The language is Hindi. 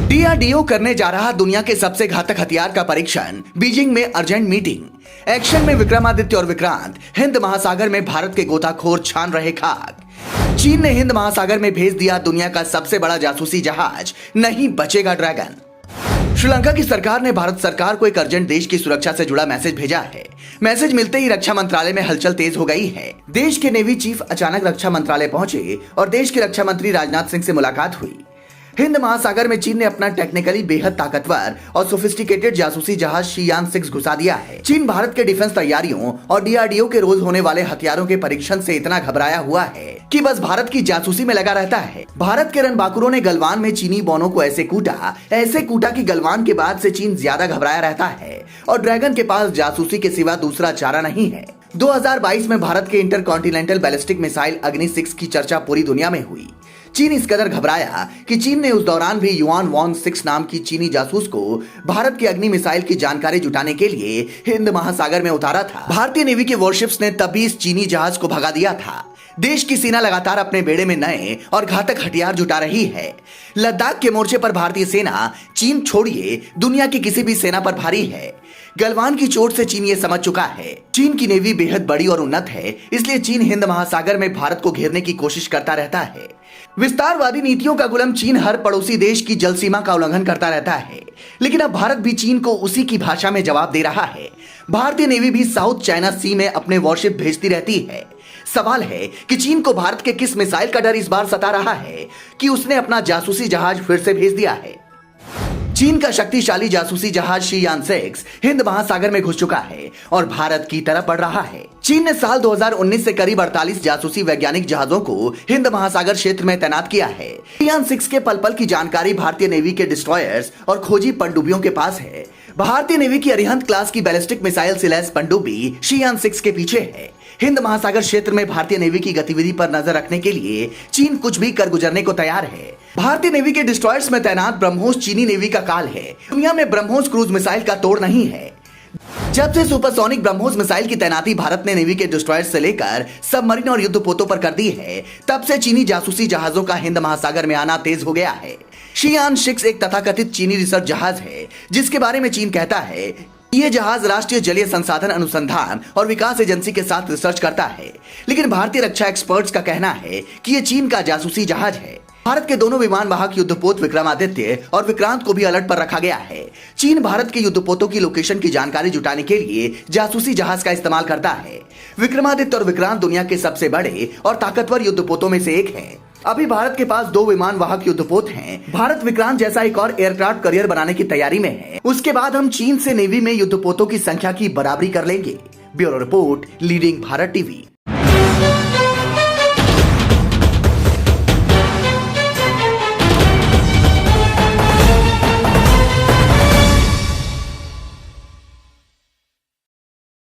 डीआरडीओ करने जा रहा दुनिया के सबसे घातक हथियार का परीक्षण, बीजिंग में अर्जेंट मीटिंग। एक्शन में विक्रमादित्य और विक्रांत, हिंद महासागर में भारत के गोताखोर छान रहे खाक। चीन ने हिंद महासागर में भेज दिया दुनिया का सबसे बड़ा जासूसी जहाज, नहीं बचेगा ड्रैगन। श्रीलंका की सरकार ने भारत सरकार को एक अर्जेंट देश की सुरक्षा से जुड़ा मैसेज भेजा है। मैसेज मिलते ही रक्षा मंत्रालय में हलचल तेज हो गई है। देश के नेवी चीफ अचानक रक्षा मंत्रालय पहुंचे और देश के रक्षा मंत्री राजनाथ सिंह से मुलाकात हुई। हिंद महासागर में चीन ने अपना टेक्निकली बेहद ताकतवर और सोफिस्टिकेटेड जासूसी जहाज शीयान 6 घुसा दिया है। चीन भारत के डिफेंस तैयारियों और डीआरडीओ के रोज होने वाले हथियारों के परीक्षण से इतना घबराया हुआ है कि बस भारत की जासूसी में लगा रहता है। भारत के रणबांकुरों ने गलवान में चीनी बॉनों को ऐसे कूटा कि गलवान के बाद से चीन ज्यादा घबराया रहता है और ड्रैगन के पास जासूसी के सिवा दूसरा चारा नहीं है। 2022 में भारत के इंटरकॉन्टिनेंटल बैलिस्टिक मिसाइल अग्नि 6 की चर्चा पूरी दुनिया में हुई। चीन इस कदर घबराया कि चीन ने उस दौरान भी युआन वॉन 6 नाम की चीनी जासूस को भारत के अग्नि मिसाइल की जानकारी जुटाने के लिए हिंद महासागर में उतारा था। भारतीय नेवी के वॉरशिप्स ने तभी इस चीनी जहाज को भगा दिया था। देश की सेना लगातार अपने बेड़े में नए और घातक हथियार जुटा रही है। लद्दाख के मोर्चे पर भारतीय सेना चीन छोड़िए दुनिया की किसी भी सेना पर भारी है। गलवान की चोट से चीन ये समझ चुका है चीन की नेवी बेहद बड़ी और उन्नत है, इसलिए चीन हिंद महासागर में भारत को घेरने की कोशिश करता रहता है। विस्तारवादी नीतियों का गुलाम चीन हर पड़ोसी देश की जल सीमा का उल्लंघन करता रहता है, लेकिन अब भारत भी चीन को उसी की भाषा में जवाब दे रहा है। भारतीय नेवी भी साउथ चाइना सी में अपने वॉरशिप भेजती रहती है। सवाल है कि चीन को भारत के किस मिसाइल का डर इस बार सता रहा है कि उसने अपना जासूसी जहाज फिर से भेज दिया है। चीन का शक्तिशाली जासूसी जहाज शीयान 6 हिंद महासागर में घुस चुका है और भारत की तरफ बढ़ रहा है। चीन ने साल 2019 से करीब 48 जासूसी वैज्ञानिक जहाजों को हिंद महासागर क्षेत्र में तैनात किया है। शीयान 6 के पल पल की जानकारी भारतीय नेवी के डिस्ट्रॉयर्स और खोजी पनडुब्बियों के पास है। भारतीय नेवी की अरिहंत क्लास की बैलिस्टिक मिसाइल सिलैस पनडुब्बी शीयान 6 के पीछे है। हिंद महासागर क्षेत्र में भारतीय नेवी की गतिविधि पर नजर रखने के लिए चीन कुछ भी कर गुजरने को तैयार है। भारतीय नेवी के डिस्ट्रॉयर्स में तैनात ब्रह्मोस चीनी नेवी का काल है। दुनिया में ब्रह्मोस क्रूज मिसाइल का तोड़ नहीं है। जब से सुपरसोनिक ब्रह्मोस मिसाइल की तैनाती भारत ने नेवी के डिस्ट्रॉयर्स से लेकर सबमरीन और युद्धपोतों पर कर दी है, तब से चीनी जासूसी जहाजों का हिंद महासागर में आना तेज हो गया है। शीयान 6 एक तथाकथित चीनी रिसर्च जहाज है, जिसके बारे में चीन कहता है ये जहाज राष्ट्रीय जलीय संसाधन अनुसंधान और विकास एजेंसी के साथ रिसर्च करता है, लेकिन भारतीय रक्षा एक्सपर्ट्स का कहना है कि ये चीन का जासूसी जहाज है। भारत के दोनों विमान वाहक युद्धपोत विक्रमादित्य और विक्रांत को भी अलर्ट पर रखा गया है। चीन भारत के युद्धपोतों की लोकेशन की जानकारी जुटाने के लिए जासूसी जहाज का इस्तेमाल करता है। विक्रमादित्य और विक्रांत दुनिया के सबसे बड़े और ताकतवर युद्धपोतों में से एक है। अभी भारत के पास 2 विमान वाहक युद्धपोत हैं। भारत विक्रांत जैसा एक और एयरक्राफ्ट करियर बनाने की तैयारी में है। उसके बाद हम चीन से नेवी में युद्धपोतों की संख्या की बराबरी कर लेंगे। Bureau report, leading Bharat TV.